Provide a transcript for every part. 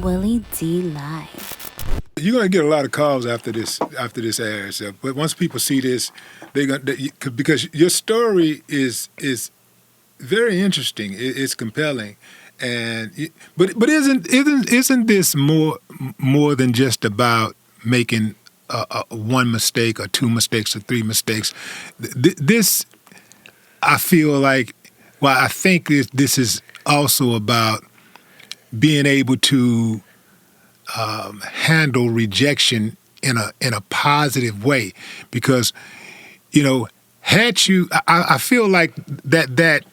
Willie D Live. You're gonna get a lot of calls after this airs, but once people see this, because your story is very interesting. It's compelling, but isn't this more than just about making one mistake or two mistakes or three mistakes? This, I feel like, well, I think this is also about being able to handle rejection in a positive way, because I feel like that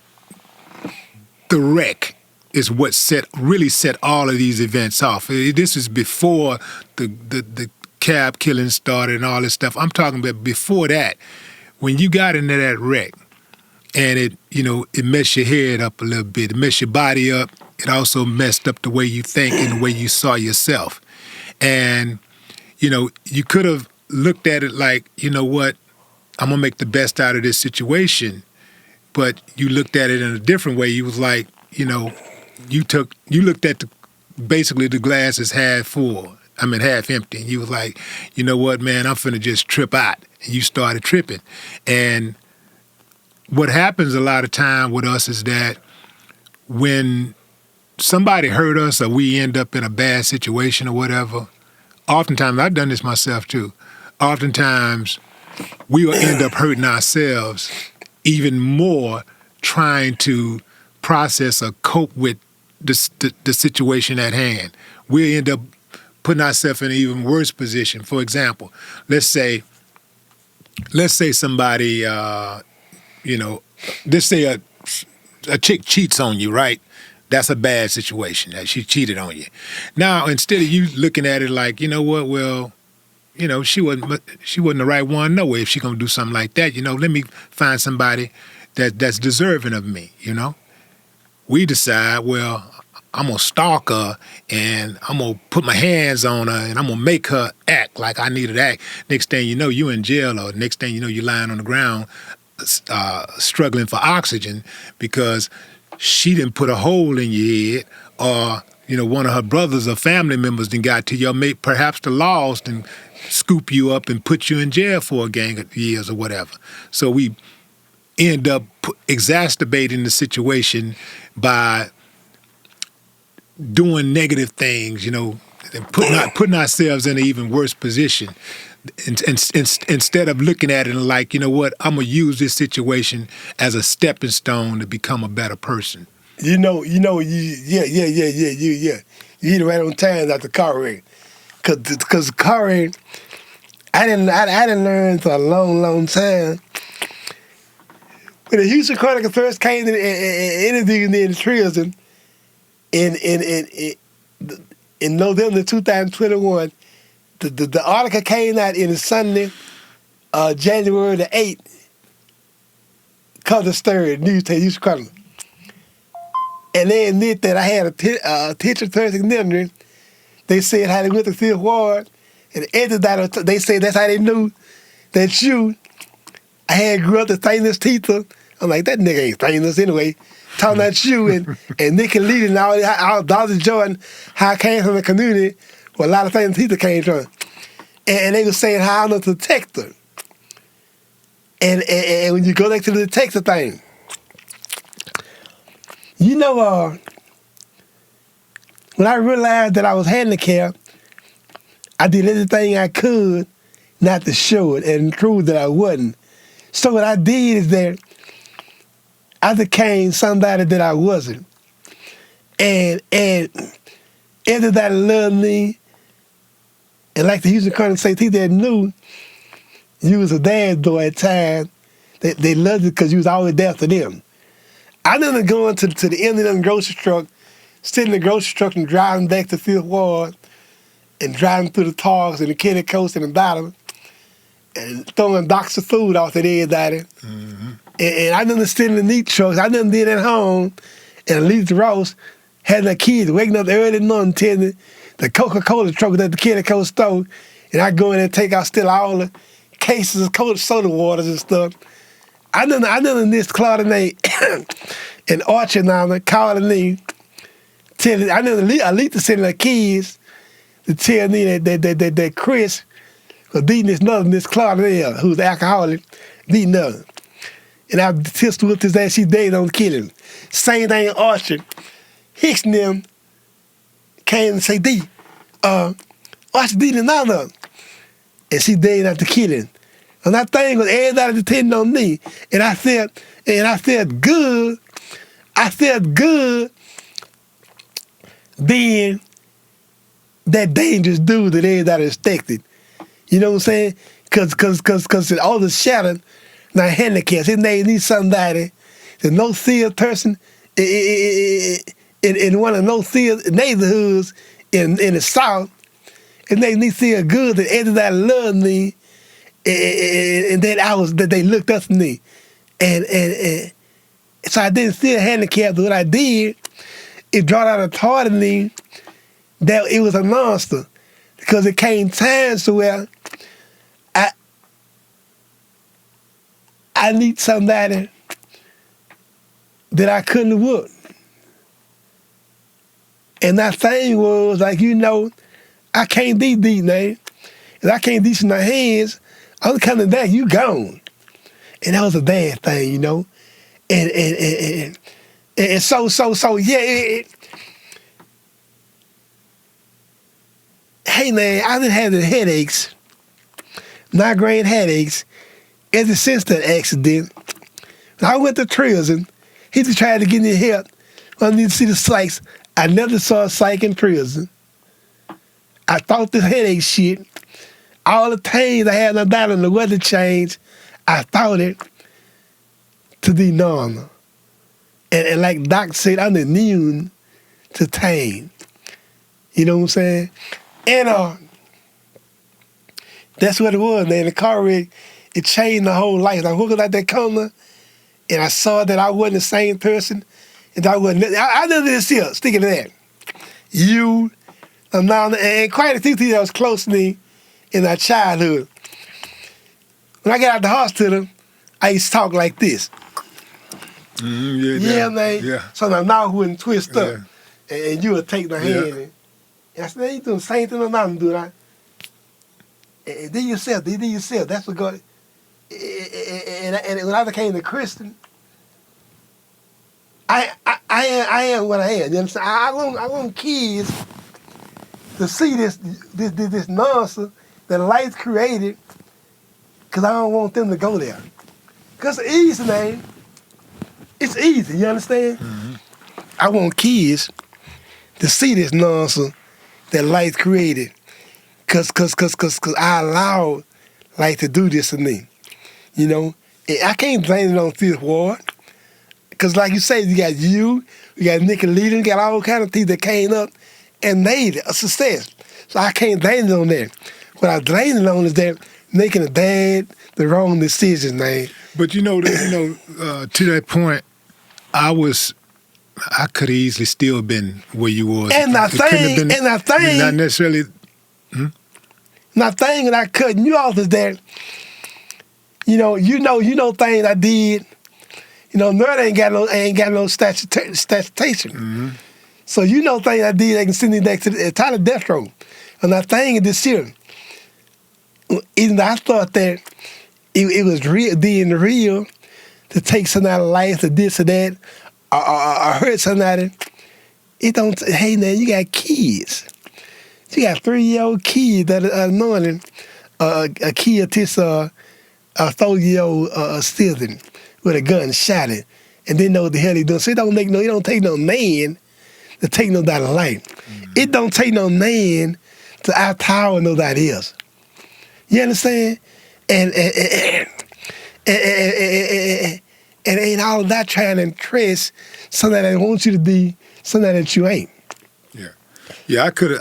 the wreck is what really set all of these events off. This is before the cab killing started and all this stuff. I'm talking about before that, when you got into that wreck, and it messed your head up a little bit, it messed your body up. It also messed up the way you think and the way you saw yourself. And, you could have looked at it like, you know what, I'm going to make the best out of this situation. But you looked at it in a different way. You was like, you looked at basically the glass is half empty. And you was like, you know what, man, I'm finna just trip out. And you started tripping. And what happens a lot of time with us is that when somebody hurt us or we end up in a bad situation or whatever, oftentimes, I've done this myself too, oftentimes we will end up hurting ourselves even more trying to process or cope with the situation at hand. We'll end up putting ourselves in an even worse position. For example, let's say somebody, let's say a chick cheats on you, right? That's a bad situation. That she cheated on you. Now, instead of you looking at it like, you know what, well, she wasn't the right one. No way if she's gonna do something like that. Let me find somebody that's deserving of me. We decide, well, I'm gonna stalk her and I'm gonna put my hands on her and I'm gonna make her act like I need her to act. Next thing you know, you in jail, or next thing you know, you're lying on the ground, struggling for oxygen because she didn't put a hole in your head, or one of her brothers or family members done got to your mate, perhaps the laws, and scoop you up and put you in jail for a gang of years or whatever. So we end up exacerbating the situation by doing negative things, and putting ourselves in an even worse position. Instead of looking at it like, you know what, I'm gonna use this situation as a stepping stone to become a better person. You hit it right on time after the car wreck. Cause the car wreck, I didn't learn for a long time. When the Houston Chronicle first came and interviewed me in the prison in November 2021. The article came out in Sunday, January the 8th, cover story, Houston Chronicle. And they admit that I had a picture person memory. They said how they went to Fifth Ward, and after that, they said that's how they knew that I had grew up the famous teacher. I'm like, that nigga ain't famous anyway. Talking about you and Nick and Lee and all Dr. Jordan, how I came from the community where a lot of famous teachers came from. And they were saying how I'm a detector. And when you go back to the detector thing, when I realized that I was handicapped, I did everything I could not to show it and prove that I wasn't. So what I did is that I became somebody that I wasn't. And everybody loved me. And like the Houston Chronicle say, people that knew you was a dad boy at times, they loved you because you was always there for them. I remember going to the end of the grocery truck, sitting in the grocery truck and driving back to Fifth Ward and driving through the Targs and the Kenny Coast and the bottom and throwing boxes of food off at everybody. Mm-hmm. And I remember sitting in the meat trucks. I remember being at home and Lisa Ross had the kids waking up early in the morning telling the Coca-Cola truck was at the Kenny Coast store, and I go in and take out still all the cases of cold soda waters and stuff. I done this Claudinate and Archie calling me I know Alita sending her kids to tell me that Chris was beating this Claudette, who's an alcoholic, beating her. And I sister whooped his ass, she dated on killing him. Same thing in Orchard. Hicks and them came and say, D, Orchard beating another. And she dated after killing. And that thing was everybody depending on me. And I felt good. I felt good being that dangerous dude that everybody respected. You know what I'm saying? Cause all the shattered, now handicaps. His name needs somebody. There's no field person in one of no field neighborhoods in the South. And they need to feel good that everybody loved me, and that they looked up to me, and so I didn't feel handicapped. What I did, it brought out a part of me that it was a monster, because it came times to where I need somebody that I couldn't have whooped. And that thing was like, I can't be deep, man. If I can't deep in my hands, I'm coming back, you gone. And that was a bad thing, And so yeah. Hey man, I done had the headaches, migraine headaches, ever since that accident. I went to prison. He just tried to get me help. I need to see the psychs. I never saw a psych in prison. I thought this headache shit, all the pains I had about in the weather change, I thought it to be normal. And like Doc said, I'm immune to pain. You know what I'm saying? And that's what it was, man. The car wreck, it changed my whole life. I woke up out that corner, and I saw that I wasn't the same person, and I never did see her, sticking to that. You, and quite a few people that was close to me in our childhood. When I got out the hospital, I used to talk like this. Yeah, man. Yeah. So my mouth wouldn't twist up, Yeah. and you would take my hand. And I said, man, you doing the same thing I'm doing. And do yourself. That's what God. And when I became a Christian, I am what I am. You understand? I want kids to see this nonsense that life created, because I don't want them to go there. Because it's easy, man. It's easy, you understand? Mm-hmm. I want kids to see this nonsense that life created, because I allowed life to do this to me. And I can't blame it on Fifth Ward, because like you say, you got Nicky Lee, you got all kind of things that came up and made it a success. So I can't blame it on that. What I blame it on is that making the wrong decisions, man. But to that point, I could have easily still been where you was. And I think, not necessarily. My thing that I cutting you off is that, you know things I did. Murder ain't got no statutation. Mm-hmm. So things I did, they can send me back to the time of death row. And my thing is this here. Even though I thought that it was real, being real, to take somebody's life or this or that, or hurt somebody, it don't. Hey man, you got kids. You got 3-year-old kids that are anointing a kid this a 4-year-old citizen with a gun shot it, and didn't know what the hell he doing. So it don't take no man to take nobody's life. Mm-hmm. It don't take no man to outpower nobody else. You understand? And ain't all of that trying to impress somebody that wants you to be somebody that you ain't. Yeah, I could